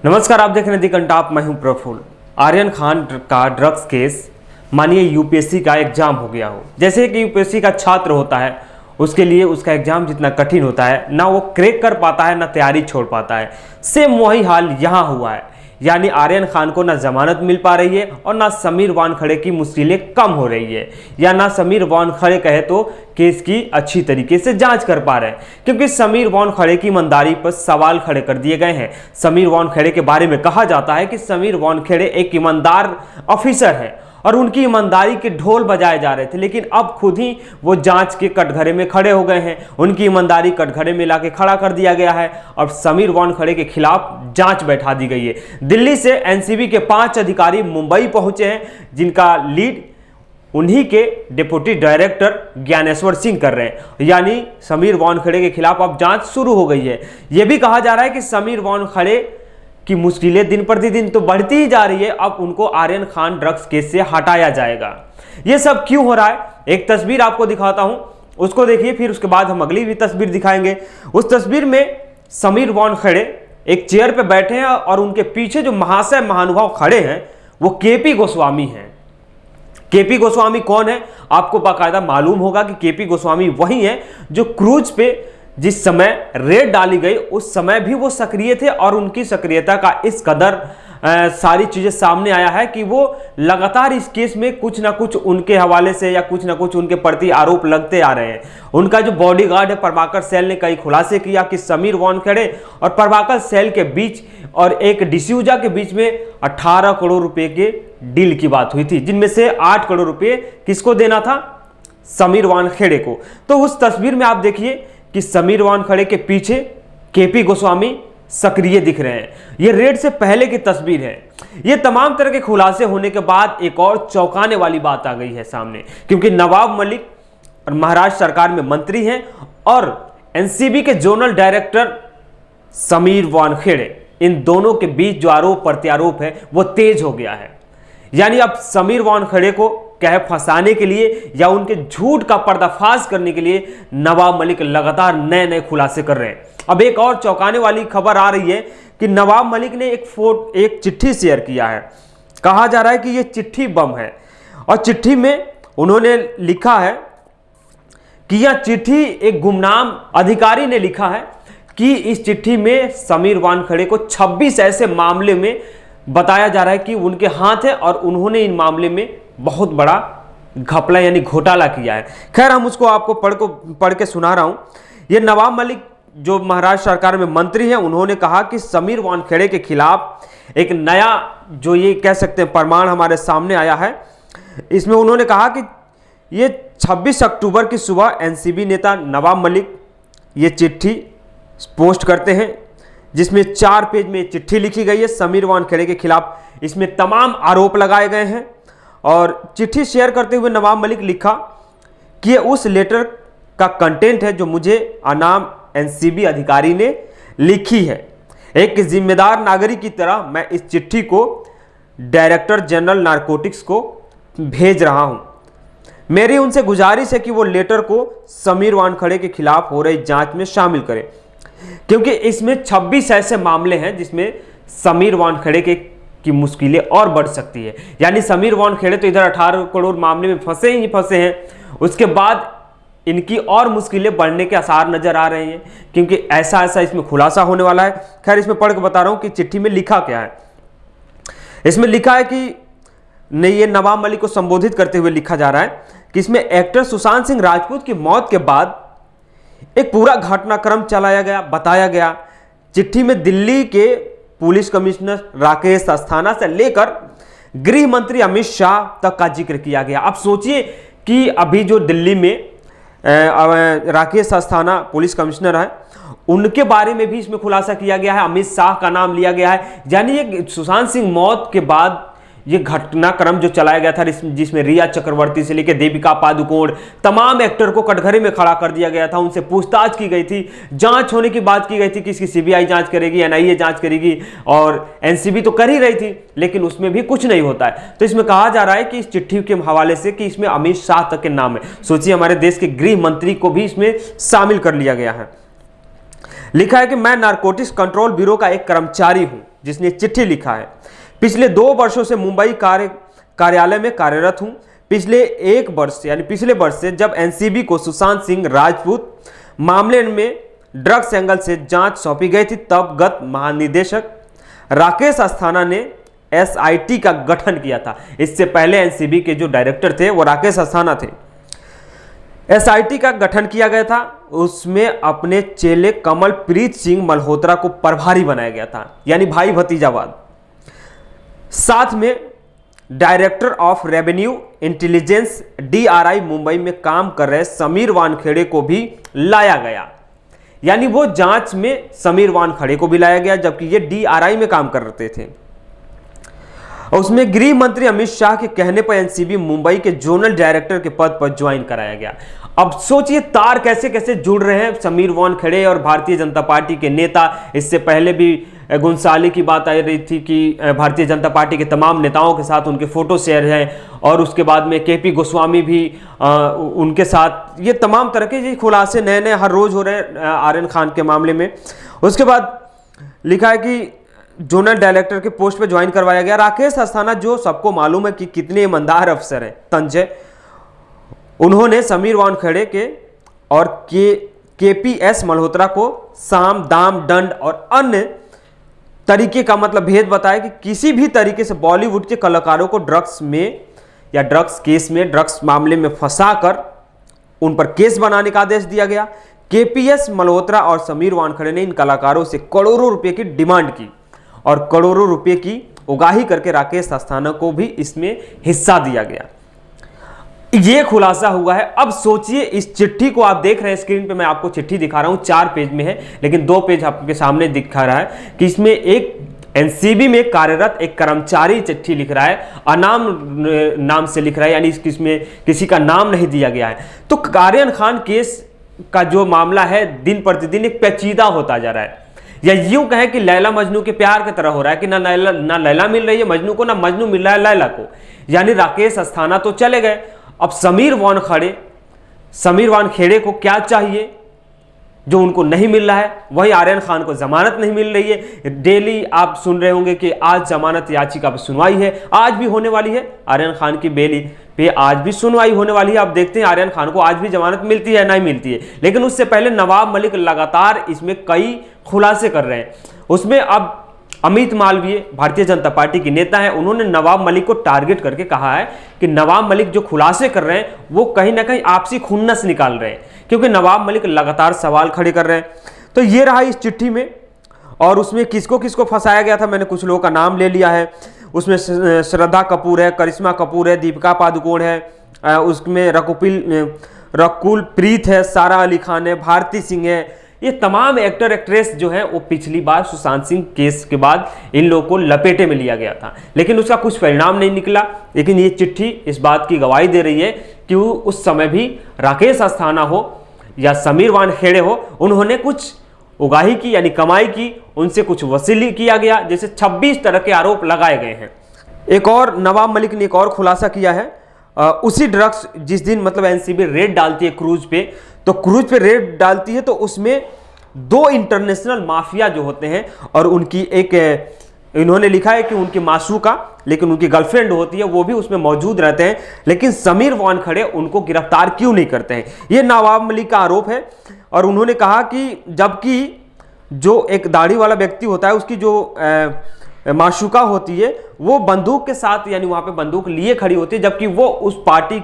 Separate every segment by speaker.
Speaker 1: नमस्कार, आप देख रहे हैं दी कंटाप। मैं हूं प्रफुल्ल। आर्यन खान का ड्रग्स केस, मानिए यूपीएससी का एग्जाम हो गया हो। जैसे कि यूपीएससी का छात्र होता है, उसके लिए उसका एग्जाम जितना कठिन होता है ना वो क्रैक कर पाता है ना तैयारी छोड़ पाता है। सेम वही हाल यहाँ हुआ है। यानी आर्यन खान को ना जमानत मिल पा रही है और ना समीर वानखेड़े की मुश्किलें कम हो रही है, या ना समीर वानखेड़े कहे तो केस की अच्छी तरीके से जांच कर पा रहे हैं, क्योंकि समीर वानखेड़े की ईमानदारी पर सवाल खड़े कर दिए गए हैं। समीर वानखेड़े के बारे में कहा जाता है कि समीर वानखेड़े एक ईमानदार ऑफिसर है और उनकी ईमानदारी के ढोल बजाए जा रहे थे, लेकिन अब खुद ही वो जांच के कटघरे में खड़े हो गए हैं। उनकी ईमानदारी कटघरे में लाके खड़ा कर दिया गया है और समीर वानखेड़े के खिलाफ जांच बैठा दी गई है। दिल्ली से एनसीबी के 5 अधिकारी मुंबई पहुंचे हैं, जिनका लीड उन्हीं के डिप्टी डायरेक्टर ज्ञानेश्वर सिंह कर रहे हैं। यानी समीर वानखेड़े के खिलाफ अब जांच शुरू हो गई है। यह भी कहा जा रहा है कि समीर वानखेड़े की मुश्किलें दिन प्रतिदिन तो बढ़ती ही जा रही है, अब उनको आर्यन खान ड्रग्स केस से हटाया जाएगा। यह सब क्यों हो रहा है, एक तस्वीर आपको दिखाता हूं, उसको देखिए, फिर उसके बाद हम अगली भी तस्वीर दिखाएंगे। उस तस्वीर में समीर वानखेड़े एक चेयर पे बैठे हैं और उनके पीछे जो महाशय महानुभाव खड़े हैं वो केपी गोस्वामी हैं। केपी गोस्वामी कौन है, आपको बाकायदा मालूम होगा कि केपी गोस्वामी वही है जो क्रूज पे जिस समय रेड डाली गई उस समय भी वो सक्रिय थे, और उनकी सक्रियता का इस कदर सारी चीजें सामने आया है कि वो लगातार इस केस में कुछ ना कुछ उनके हवाले से या कुछ ना कुछ उनके प्रति आरोप लगते आ रहे हैं। उनका जो बॉडीगार्ड है प्रभाकर सैल ने कई खुलासे किया कि समीर वानखेड़े और प्रभाकर सैल के बीच और एक डिसूजा के बीच में 18 करोड़ रुपए के डील की बात हुई थी, जिनमें से 8 करोड़ रुपए किसको देना था, समीर वानखेड़े को। तो उस तस्वीर में आप देखिए कि समीर वानखेड़े के पीछे केपी गोस्वामी सक्रिय दिख रहे हैं। यह रेड से पहले की तस्वीर है। यह तमाम तरह के खुलासे होने के बाद एक और चौंकाने वाली बात आ गई है सामने, क्योंकि नवाब मलिक और महाराष्ट्र सरकार में मंत्री हैं और एनसीबी के जोनल डायरेक्टर समीर वानखेड़े, इन दोनों के बीच जो आरोप प्रत्यारोप है वो तेज हो गया है। यानी अब समीर वानखेड़े को कहे फंसाने के लिए या उनके झूठ का पर्दाफाश करने के लिए नवाब मलिक लगातार नए नए खुलासे कर रहे हैं। अब एक और चौंकाने वाली खबर आ रही है कि नवाब मलिक ने एक चिट्ठी शेयर किया है। कहा जा रहा है कि यह चिट्ठी बम है, और चिट्ठी में उन्होंने लिखा है कि यह चिट्ठी एक गुमनाम अधिकारी ने लिखा है कि इस चिट्ठी में समीर वानखेड़े को 26 ऐसे मामले में बताया जा रहा है कि उनके हाथ है और उन्होंने इन मामले में बहुत बड़ा घपला यानी घोटाला किया है। खैर, हम उसको आपको पढ़ के सुना रहा हूं। ये नवाब मलिक जो महाराष्ट्र सरकार में मंत्री हैं, उन्होंने कहा कि समीर वानखेड़े के खिलाफ एक नया जो ये कह सकते हैं प्रमाण हमारे सामने आया है। इसमें उन्होंने कहा कि ये 26 अक्टूबर की सुबह एनसीबी नेता नवाब मलिक ये चिट्ठी पोस्ट करते हैं, जिसमें 4 पेज में चिट्ठी लिखी गई है समीर वानखेड़े के खिलाफ। इसमें तमाम आरोप लगाए गए हैं और चिट्ठी शेयर करते हुए नवाब मलिक लिखा कि ये उस लेटर का कंटेंट है जो मुझे अनाम एनसीबी अधिकारी ने लिखी है। एक जिम्मेदार नागरिक की तरह मैं इस चिट्ठी को डायरेक्टर जनरल नारकोटिक्स को भेज रहा हूं। मेरी उनसे गुजारिश है कि वो लेटर को समीर वानखेड़े के खिलाफ हो रही जांच में शामिल करें, क्योंकि इसमें 26 ऐसे मामले हैं जिसमें समीर वानखेड़े की मुश्किलें और बढ़ सकती है। यानी समीर वानखेड़े तो इधर 18 करोड़ मामले में फंसे ही फंसे हैं, उसके बाद इनकी और मुश्किलें बढ़ने के आसार नजर आ रहे हैं, क्योंकि ऐसा इसमें खुलासा होने वाला है। खैर, इसमें पढ़ के बता रहा हूं कि चिट्ठी में लिखा क्या है। इसमें लिखा है कि ये नवाब मलिक को संबोधित करते हुए लिखा जा रहा है कि इसमें एक्टर सुशांत सिंह राजपूत की मौत के बाद एक पूरा घटनाक्रम चलाया गया, बताया गया। चिट्ठी में दिल्ली के पुलिस कमिश्नर राकेश अस्थाना से लेकर गृह मंत्री अमित शाह तक का जिक्र किया गया। अब सोचिए कि अभी जो दिल्ली में राकेश अस्थाना पुलिस कमिश्नर है, उनके बारे में भी इसमें खुलासा किया गया है, अमित शाह का नाम लिया गया है। यानी ये सुशांत सिंह मौत के बाद ये घटनाक्रम जो चलाया गया था, जिसमें रिया चक्रवर्ती से लेकर देविका पादुकोण तमाम एक्टर को कटघरे में खड़ा कर दिया गया था, उनसे पूछताछ की गई थी, जांच होने की बात की गई थी कि इसकी सीबीआई जांच करेगी, एनआईए जांच करेगी, और एनसीबी तो कर ही रही थी, लेकिन उसमें भी कुछ नहीं होता है। तो इसमें कहा जा रहा है कि इस चिट्ठी के हवाले से कि इसमें अमित शाह तक के नाम है। सोचिए, हमारे देश के गृह मंत्री को भी इसमें शामिल कर लिया गया है। लिखा है कि मैं नारकोटिक्स कंट्रोल ब्यूरो का एक कर्मचारी हूं, जिसने चिट्ठी लिखा है। पिछले 2 वर्षों से मुंबई कार्यालय में कार्यरत हूं। पिछले 1 वर्ष यानी पिछले वर्ष से जब एनसीबी को सुशांत सिंह राजपूत मामले में ड्रग्स एंगल से जांच सौंपी गई थी, तब गत महानिदेशक राकेश अस्थाना ने एसआईटी का गठन किया था। इससे पहले एनसीबी के जो डायरेक्टर थे वो राकेश अस्थाना थे। एसआईटी का गठन किया गया था, उसमें अपने चेले कमलप्रीत सिंह मल्होत्रा को प्रभारी बनाया गया था, यानी भाई भतीजावाद। साथ में director of revenue intelligence DRI Mumbai में काम कर रहे समीर वानखेड़े को भी लाया गया, यानी वो जांच में समीर वानखेड़े को भी लाया गया, जबकि ये डीआरआई में काम कर रहे थे। उसमें गृह मंत्री अमित शाह के कहने पर एनसीबी मुंबई के जोनल डायरेक्टर के पद पर ज्वाइन कराया गया। अब सोचिए तार कैसे कैसे जुड़ रहे हैं समीर वानखेड़े और भारतीय जनता पार्टी के नेता। इससे पहले भी गुंसाली की बात आ रही थी कि भारतीय जनता पार्टी के तमाम नेताओं के साथ उनके फोटो शेयर हैं, और उसके बाद में केपी गोस्वामी भी उनके साथ। ये तमाम तरह के खुलासे नए नए हर रोज हो रहे हैं आर्यन खान के मामले में। उसके बाद लिखा है कि जोनल डायरेक्टर के पोस्ट पे ज्वाइन करवाया गया राकेश अस्थाना, जो सबको मालूम है कि कितने ईमानदार अफसर हैं, तंज है। उन्होंने समीर वानखेड़े के और केपीएस मल्होत्रा को साम दाम दंड और अन्य तरीके का मतलब भेद बताया कि किसी भी तरीके से बॉलीवुड के कलाकारों को ड्रग्स में या ड्रग्स केस में, ड्रग्स मामले में फंसाकर उन पर केस बनाने का आदेश दिया गया। केपीएस मल्होत्रा और समीर वानखेड़े ने इन कलाकारों से करोड़ों रुपए की डिमांड की और करोड़ों रुपए की उगाही करके राकेश अस्थाना को भी इसमें हिस्सा दिया गया। ये खुलासा हुआ है। अब सोचिए, इस चिट्ठी को आप देख रहे हैं स्क्रीन पे, मैं आपको चिट्ठी दिखा रहा हूं, 4 पेज में है, लेकिन 2 पेज आपके सामने दिखा रहा है कि इसमें एक एनसीबी में कार्यरत एक कर्मचारी चिट्ठी लिख रहा है, अनाम नाम से लिख रहा है, यानी इसमें किसी का नाम नहीं दिया गया है। तो आर्यन खान केस का जो मामला है दिन प्रतिदिन एक पेचीदा होता जा रहा है, या यूं कहें कि लैला मजनू के प्यार की तरह हो रहा है कि ना लैला मिल रही है मजनू को, ना मजनू मिल रहा है लैला को। यानी राकेश अस्थाना तो चले गए, अब समीर वानखेड़े को क्या चाहिए जो उनको नहीं मिल रहा है? वही आर्यन खान को जमानत नहीं मिल रही है। डेली आप सुन रहे होंगे कि आज जमानत याचिका पर सुनवाई है, आज भी होने वाली है। आर्यन खान की बेली पे आज भी सुनवाई होने वाली है। आप देखते हैं आर्यन खान को आज भी जमानत मिलती है नहीं मिलती है। लेकिन उससे पहले नवाब मलिक लगातार इसमें कई खुलासे कर रहे हैं। उसमें अब अमित मालवीय भारतीय जनता पार्टी के नेता हैं, उन्होंने नवाब मलिक को टारगेट करके कहा है कि नवाब मलिक जो खुलासे कर रहे हैं वो कहीं ना कहीं आपसी खुन्नस निकाल रहे हैं, क्योंकि नवाब मलिक लगातार सवाल खड़े कर रहे हैं। तो ये रहा इस चिट्ठी में, और उसमें किसको किसको फंसाया गया था मैंने कुछ लोगों का नाम ले लिया है। उसमें श्रद्धा कपूर है, करिश्मा कपूर है, दीपिका पादुकोण है, उसमें रकुल प्रीत है, सारा अली खान है, भारती सिंह है। ये तमाम एक्टर एक्ट्रेस जो है वो पिछली बार सुशांत सिंह केस के बाद इन लोगों को लपेटे में लिया गया था, लेकिन उसका कुछ परिणाम नहीं निकला। लेकिन ये चिट्ठी इस बात की गवाही दे रही है कि उस समय भी राकेश अस्थाना हो या समीर वानखेड़े हो, उन्होंने कुछ उगाही की यानी कमाई की, उनसे कुछ वसूली किया गया, जैसे 26 तरह के आरोप लगाए गए हैं। एक और नवाब मलिक ने एक और खुलासा किया है, उसी ड्रग्स जिस दिन मतलब एनसीबी रेड डालती है क्रूज पे, तो क्रूज पे रेड डालती है तो उसमें 2 इंटरनेशनल माफिया जो होते हैं और उनकी एक इन्होंने लिखा है कि उनकी मासूका, लेकिन उनकी गर्लफ्रेंड होती है, वो भी उसमें मौजूद रहते हैं। लेकिन समीर वानखेड़े उनको गिरफ्तार क्यों नहीं करते हैं, ये नवाब मलिक का आरोप है। और उन्होंने कहा कि जबकि जो एक दाढ़ी वाला व्यक्ति होता है उसकी जो माशूका होती है वो बंदूक के साथ यानी वहां पे बंदूक लिए खड़ी होती है, जबकि वो उस पार्टी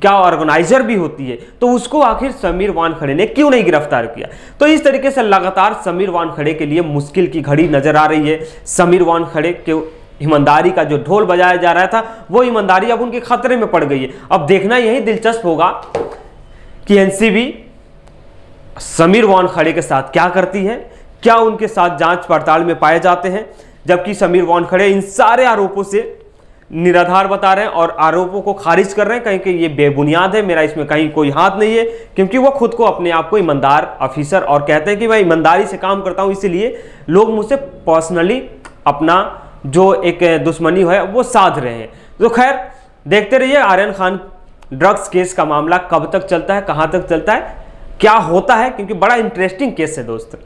Speaker 1: का ऑर्गेनाइजर भी होती है, तो उसको आखिर समीर वानखेड़े ने क्यों नहीं गिरफ्तार किया? तो इस तरीके से लगातार समीर वानखेड़े के लिए मुश्किल की घड़ी नजर आ रही है। समीर वानखेड़े के ईमानदारी का जो ढोल बजाया जा रहा था वो ईमानदारी अब उनके खतरे में पड़ गई है। अब देखना यही दिलचस्प होगा कि एनसीबी समीर वानखेड़े के साथ क्या करती है, क्या उनके साथ जांच पड़ताल में पाए जाते हैं, जबकि समीर वानखेड़े इन सारे आरोपों से निराधार बता रहे हैं और आरोपों को खारिज कर रहे हैं, कहीं कि ये बेबुनियाद है, मेरा इसमें कहीं कोई हाथ नहीं है, क्योंकि वो खुद को अपने आप को ईमानदार ऑफिसर और कहते हैं कि मैं ईमानदारी से काम करता हूं, इसीलिए लोग मुझसे पर्सनली अपना जो एक दुश्मनी है वो साध रहे हैं। तो खैर देखते रहिए आर्यन खान ड्रग्स केस का मामला कब तक चलता है, कहां तक चलता है, क्या होता है, क्योंकि बड़ा इंटरेस्टिंग केस है दोस्त।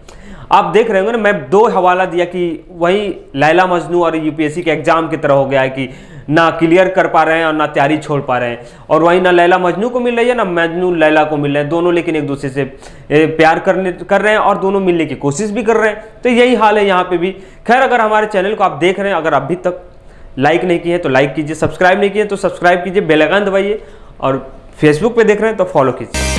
Speaker 1: आप देख रहे होंगे ना, मैं 2 हवाला दिया कि वही लैला मजनू और यूपीएससी के एग्जाम की तरह हो गया है कि ना क्लियर कर पा रहे हैं और ना तैयारी छोड़ पा रहे हैं, और वही ना लैला मजनू को मिल रही है ना मजनू लैला को मिल रहे हैं, दोनों लेकिन एक दूसरे से प्यार कर रहे हैं और दोनों मिलने की कोशिश भी कर रहे हैं। तो यही हाल है यहाँ पे भी। खैर, अगर हमारे चैनल को आप देख रहे हैं, अगर अभी तक लाइक नहीं किए तो लाइक कीजिए, सब्सक्राइब नहीं किए तो सब्सक्राइब कीजिए, बेल आइकन दबाइए, और फेसबुक पे देख रहे हैं तो फॉलो कीजिए।